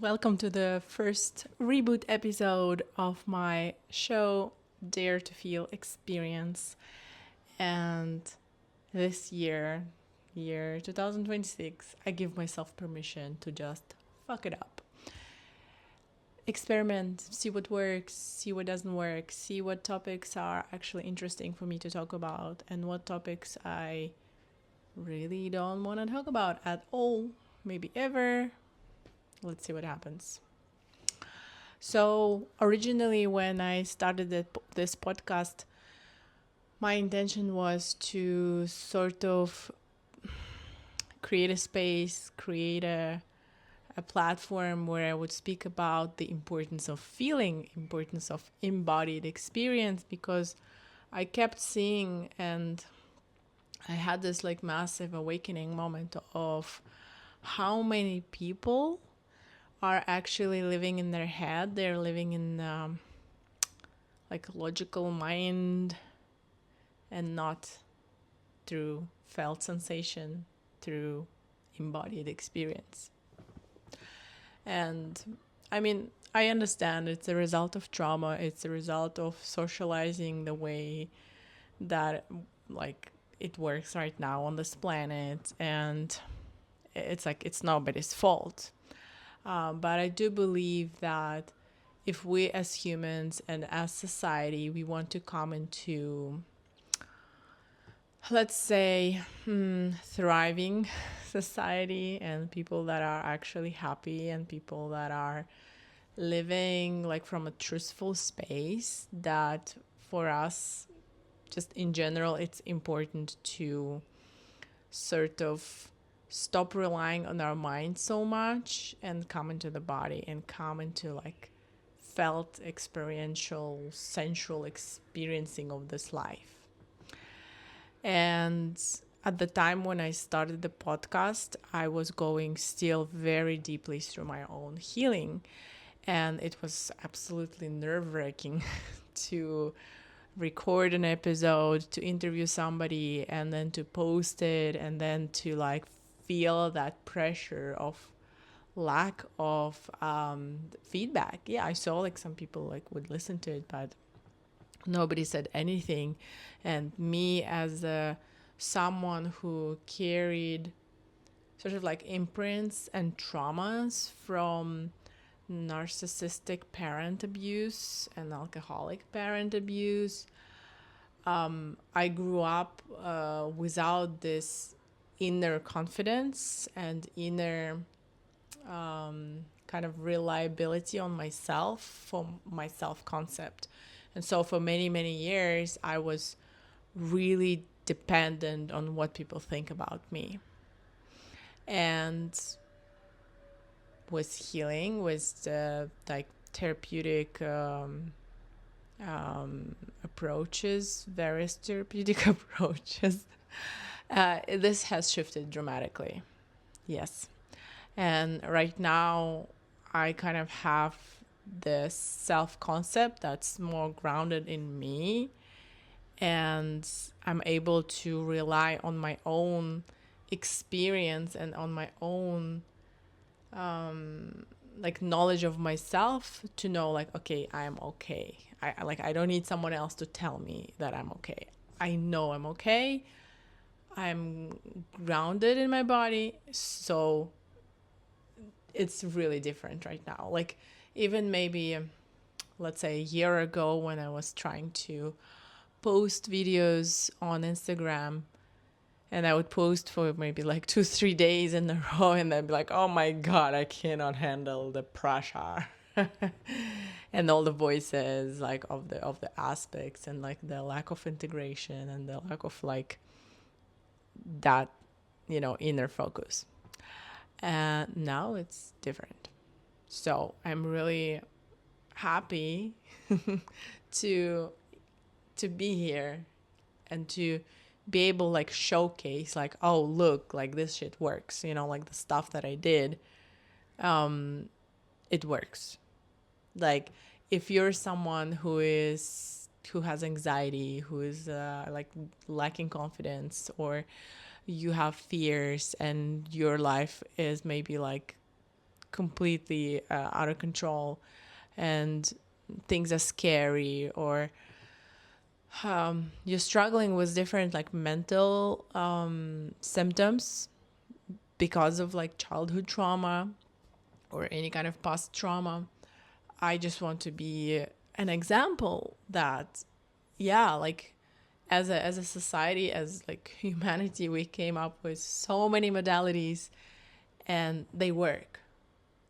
Welcome to the first reboot episode of my show, Dare to Feel Experience. And this year 2026, I give myself permission to just fuck it up. Experiment, see what works, see what doesn't work, see what topics are actually interesting for me to talk about, and what topics I really don't want to talk about at all, maybe ever. Let's see what happens. So, originally, when I started this podcast, my intention was to sort of create a space, create a platform where I would speak about the importance of feeling, importance of embodied experience, because I kept seeing, and I had this like massive awakening moment of how many people are actually living in their head. They're living in like logical mind and not through felt sensation, through embodied experience. And I mean, I understand it's a result of trauma, it's a result of socializing the way that like it works right now on this planet, and it's like it's nobody's fault. But I do believe that if we as humans and as society, we want to come into, let's say, thriving society, and people that are actually happy and people that are living like from a truthful space, that for us, just in general, it's important to sort of stop relying on our mind so much and come into the body and come into like felt experiential sensual experiencing of this life. And at the time when I started the podcast, I was going still very deeply through my own healing, and it was absolutely nerve-wracking to record an episode, to interview somebody, and then to post it, and then to like feel that pressure of lack of feedback. Yeah, I saw like some people like would listen to it, but nobody said anything. And me as someone who carried sort of like imprints and traumas from narcissistic parent abuse and alcoholic parent abuse, I grew up without this inner confidence and inner kind of reliability on myself, for my self-concept. And so for many, many years, I was really dependent on what people think about me. And with healing, with the like therapeutic approaches, various therapeutic approaches, this has shifted dramatically. Yes. And right now, I kind of have this self-concept that's more grounded in me, and I'm able to rely on my own experience and on my own like knowledge of myself to know like, okay, I'm okay. I don't need someone else to tell me that I'm okay. I know I'm okay. I'm grounded in my body. So it's really different right now. Like even maybe let's say a year ago, when I was trying to post videos on Instagram, and I would post for maybe like 2-3 days in a row, and I'd be like, oh my God, I cannot handle the pressure. And all the voices like of the aspects, and like the lack of integration and the lack of like that, inner focus. And now it's different. So I'm really happy to be here and to be able like showcase like, oh look, like this shit works, like the stuff that I did, it works. Like if you're someone who has anxiety, who is like lacking confidence, or you have fears and your life is maybe like completely out of control, and things are scary, or you're struggling with different like mental symptoms because of like childhood trauma or any kind of past trauma, I just want to be an example that, yeah, like as a society, as like humanity, we came up with so many modalities, and they work.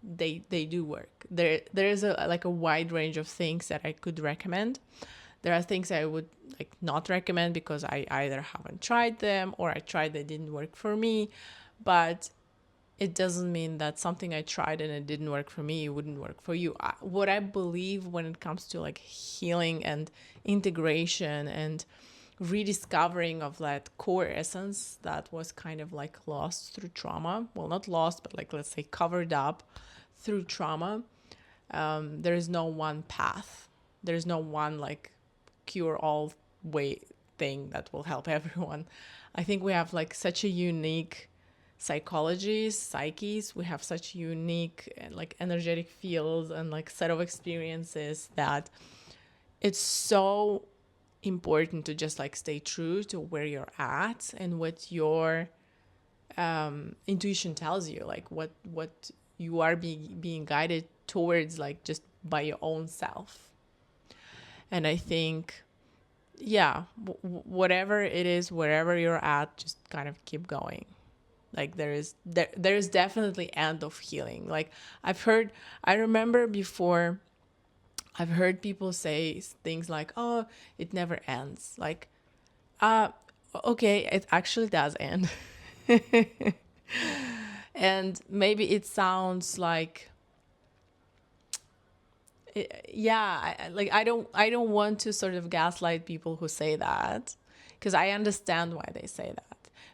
They do work. There is a like a wide range of things that I could recommend. There are things I would like not recommend because I either haven't tried them, or I tried, they didn't work for me. But it doesn't mean that something I tried and it didn't work for me, it wouldn't work for you. What I believe when it comes to like healing and integration and rediscovering of that core essence that was kind of like lost through trauma, well, not lost, but like, let's say, covered up through trauma, there is no one path. There's no one like cure all way thing that will help everyone. I think we have like such a unique psyches, we have such unique like energetic fields and like set of experiences that it's so important to just like stay true to where you're at and what your intuition tells you, like what you are being guided towards, like just by your own self. And I think, yeah, whatever it is, wherever you're at, just kind of keep going. Like there is definitely end of healing. Like I remember before, I've heard people say things like, oh, it never ends. Like, okay, it actually does end. And maybe it sounds like, yeah, I don't want to sort of gaslight people who say that, because I understand why they say that.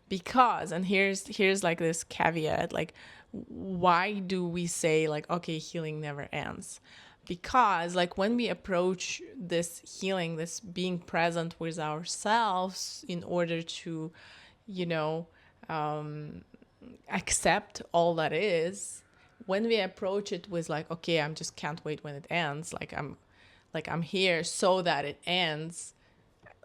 Because, and here's like this caveat, like, why do we say like, okay, healing never ends? Because like when we approach this healing, this being present with ourselves in order to, you know, accept all that is, when we approach it with like, okay, I'm just can't wait when it ends, I'm here so that it ends,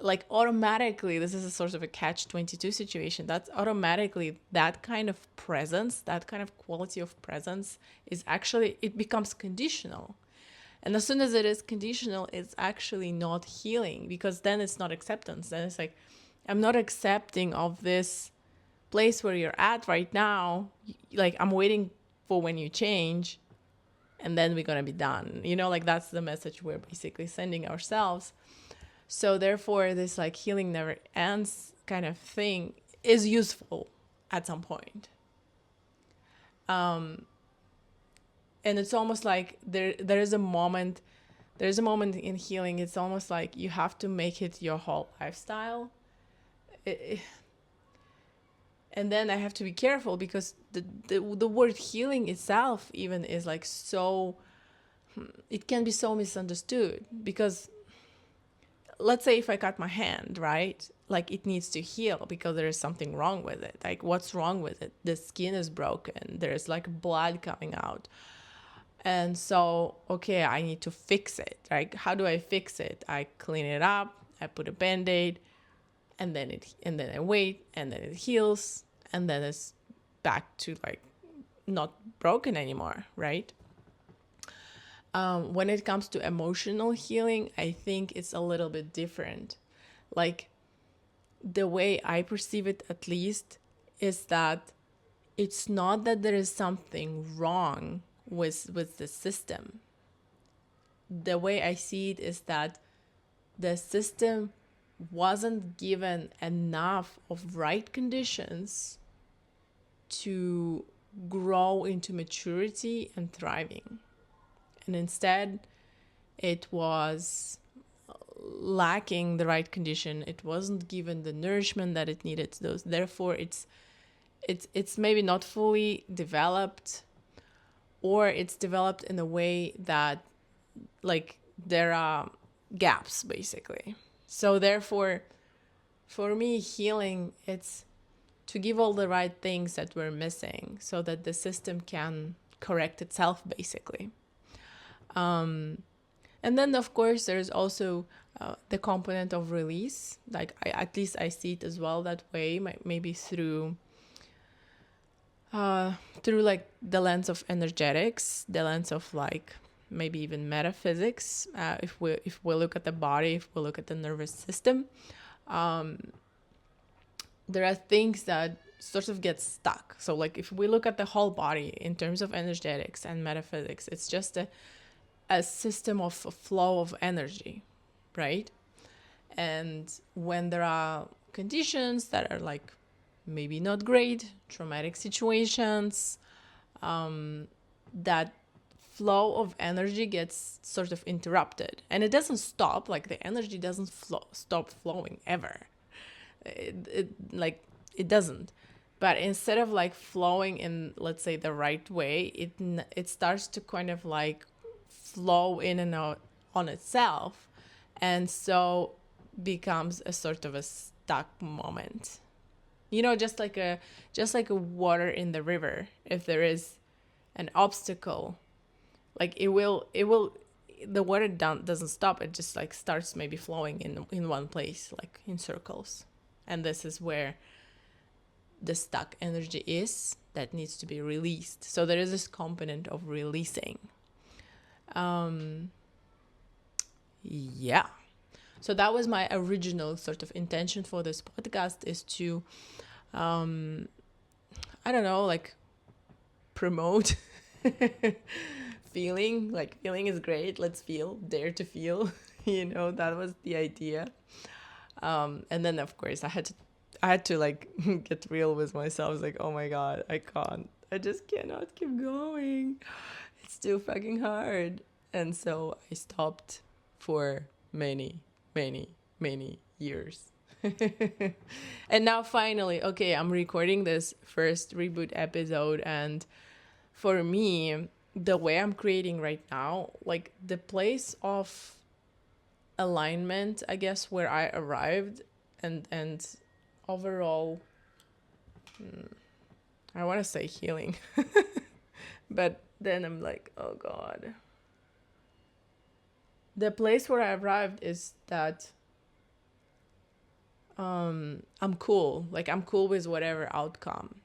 like automatically this is a sort of a catch-22 situation. That's automatically that kind of presence, that kind of quality of presence is actually, it becomes conditional. And as soon as it is conditional, it's actually not healing, because then it's not acceptance. Then it's like, I'm not accepting of this place where you're at right now. Like, I'm waiting for when you change, and then we're going to be done. You know, like that's the message we're basically sending ourselves. So therefore, this like healing never ends kind of thing is useful at some point. And it's almost like there's a moment in healing. It's almost like you have to make it your whole lifestyle. And then I have to be careful, because the word healing itself even is like so, it can be so misunderstood. Because let's say if I cut my hand, right? Like it needs to heal because there is something wrong with it. Like what's wrong with it? The skin is broken. There's like blood coming out. And so, okay, I need to fix it, right? How do I fix it? I clean it up, I put a Band-Aid, and then I wait, and then it heals, and then it's back to like not broken anymore, right? When it comes to emotional healing, I think it's a little bit different. Like the way I perceive it, at least, is that it's not that there is something wrong with the system. The way I see it is that the system wasn't given enough of right conditions to grow into maturity and thriving. And instead, it was lacking the right condition. It wasn't given the nourishment that it needed. Therefore, it's maybe not fully developed, or it's developed in a way that like there are gaps basically. So therefore, for me, healing, it's to give all the right things that we're missing so that the system can correct itself, basically. And then, of course, there's also the component of release. Like, at least I see it as well that way, maybe through like the lens of energetics, the lens of like maybe even metaphysics. If we look at the body, if we look at the nervous system, there are things that sort of get stuck. So like if we look at the whole body in terms of energetics and metaphysics, it's just a system of a flow of energy, right? And when there are conditions that are like maybe not great, traumatic situations, that flow of energy gets sort of interrupted. And it doesn't stop, like the energy doesn't stop flowing ever. It doesn't. But instead of like flowing in, let's say, the right way, it starts to kind of like flow in and out on itself, and so becomes a sort of a stuck moment. You know, just like a water in the river. If there is an obstacle, like the water doesn't stop. It just like starts maybe flowing in one place, like in circles. And this is where the stuck energy is that needs to be released. So there is this component of releasing. Yeah. So that was my original sort of intention for this podcast, is to, I don't know, like promote feeling. Like feeling is great. Let's feel, dare to feel, that was the idea. And then of course I had to like get real with myself. I was like, oh my God, I just cannot keep going. It's too fucking hard. And so I stopped for many years. And now finally, okay, I'm recording this first Reboot episode. And for me, the way I'm creating right now, like the place of alignment, I guess, where I arrived, and overall, I want to say healing, but then I'm like, oh God. The place where I arrived is that I'm cool. Like I'm cool with whatever outcome.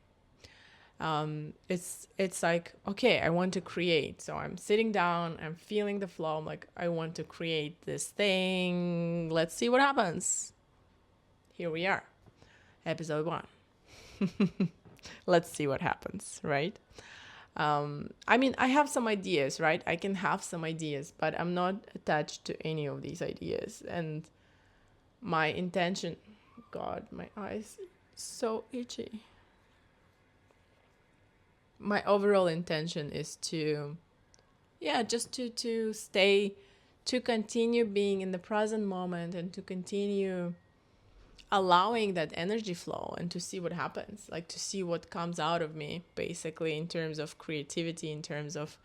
It's like, okay, I want to create. So I'm sitting down, I'm feeling the flow. I'm like, I want to create this thing. Let's see what happens. Here we are. Episode 1. Let's see what happens, right? I mean, I have some ideas, right? I can have some ideas, but I'm not attached to any of these ideas. And my intention, God, my eyes so itchy. My overall intention is to stay, to continue being in the present moment, and to continue allowing that energy flow, and to see what happens, like to see what comes out of me, basically, in terms of creativity, in terms of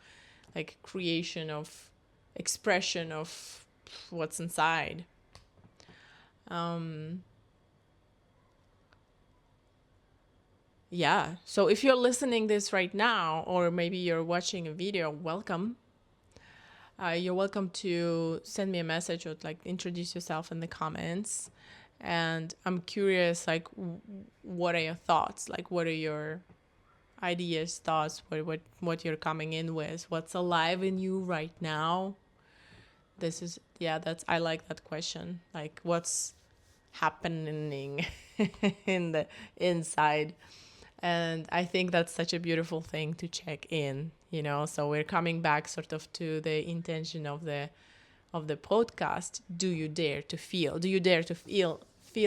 like creation, of expression of what's inside. Yeah, so if you're listening this right now, or maybe you're watching a video, welcome. You're welcome to send me a message or like introduce yourself in the comments. And I'm curious, like, what are your thoughts? Like, what are your ideas, thoughts? What you're coming in with? What's alive in you right now? I like that question. Like, what's happening in the inside? And I think that's such a beautiful thing to check in, So we're coming back sort of to the intention of the podcast. Do you dare to feel? Do you dare to feel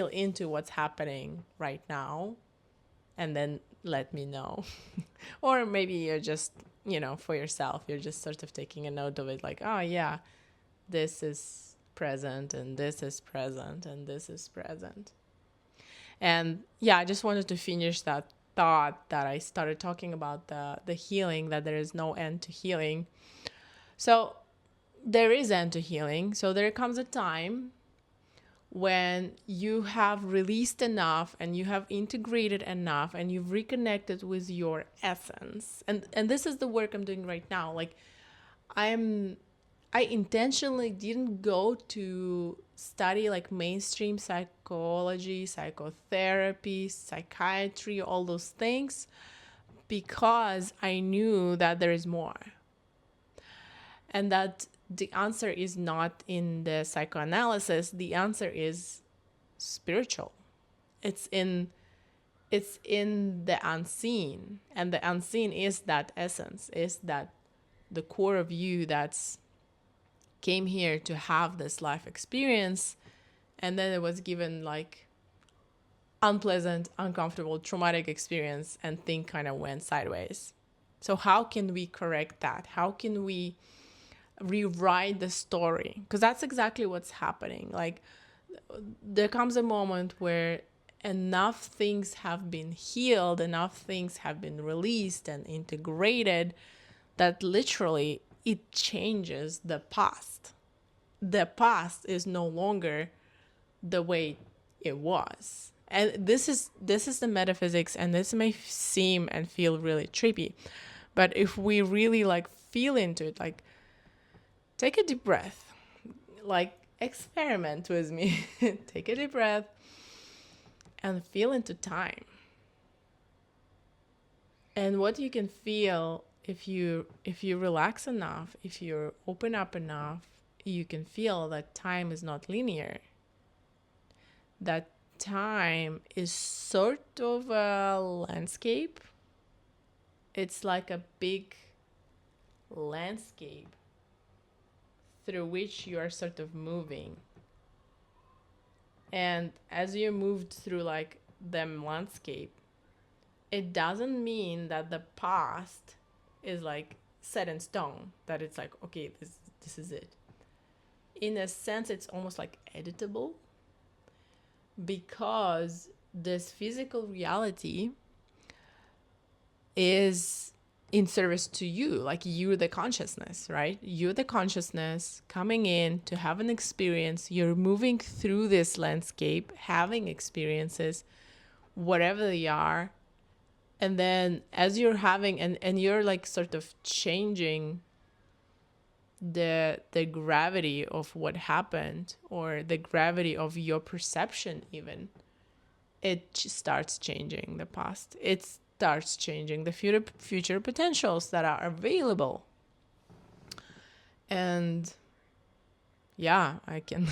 into what's happening right now? And then let me know. Or maybe you're just, for yourself, you're just sort of taking a note of it, like, oh yeah, this is present, and this is present, and this is present. And yeah, I just wanted to finish that thought that I started talking about the healing, that there is no end to healing. So there is end to healing. So there comes a time when you have released enough and you have integrated enough and you've reconnected with your essence. And this is the work I'm doing right now. Like I intentionally didn't go to study like mainstream psychology, psychotherapy, psychiatry, all those things, because I knew that there is more. And that the answer is not in the psychoanalysis, the answer is spiritual. It's in the unseen. And the unseen is that essence, is that the core of you that's came here to have this life experience, and then it was given like unpleasant, uncomfortable, traumatic experience, and thing kind of went sideways. So how can we correct that? How can we rewrite the story? Because that's exactly what's happening. Like there comes a moment where enough things have been healed, enough things have been released and integrated, that literally it changes the past. The past is no longer the way it was. And this is the metaphysics, and this may seem and feel really trippy, but if we really like feel into it, like take a deep breath, like experiment with me. Take a deep breath and feel into time. And what you can feel if you relax enough, if you open up enough, you can feel that time is not linear. That time is sort of a landscape. It's like a big landscape through which you are sort of moving. And as you moved through like the landscape, it doesn't mean that the past is like set in stone, that it's like, okay, this is it. In a sense, it's almost like editable, because this physical reality is in service to you. Like you're the consciousness, right? You're the consciousness coming in to have an experience. You're moving through this landscape, having experiences, whatever they are. And then as you're having, and you're like sort of changing the gravity of what happened, or the gravity of your perception even, it starts changing the past. It starts changing the future potentials that are available. And yeah, I can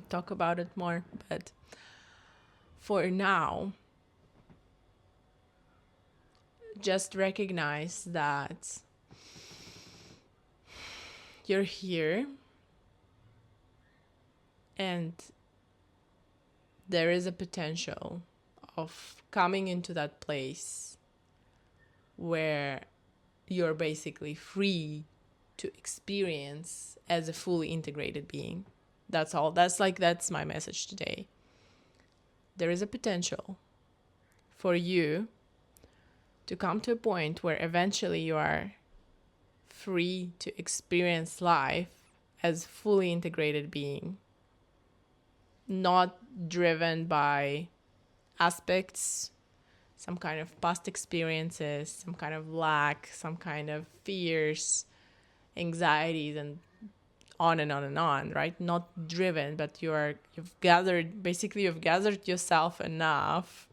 talk about it more, but for now, just recognize that you're here, and there is a potential of coming into that place where you're basically free to experience as a fully integrated being. That's all. That's my message today. There is a potential for you to come to a point where eventually you are free to experience life as fully integrated being, not driven by aspects, some kind of past experiences, some kind of lack, some kind of fears, anxieties, and on and on and on, right? Not driven, but you've gathered yourself enough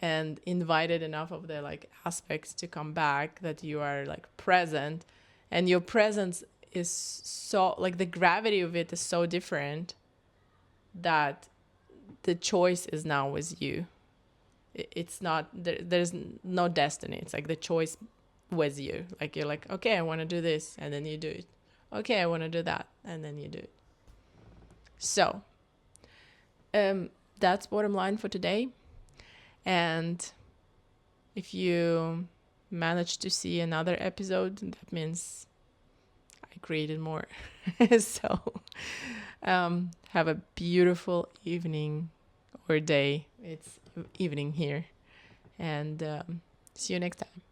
and invited enough of the like aspects to come back, that you are like present, and your presence is so like the gravity of it is so different that the choice is now with you. It's not there's no destiny. It's like the choice with you. Like you're like, okay, I want to do this, and then you do it. Okay, I want to do that, and then you do it. So that's bottom line for today. And if you manage to see another episode, that means I created more. So have a beautiful evening or day. It's evening here. And see you next time.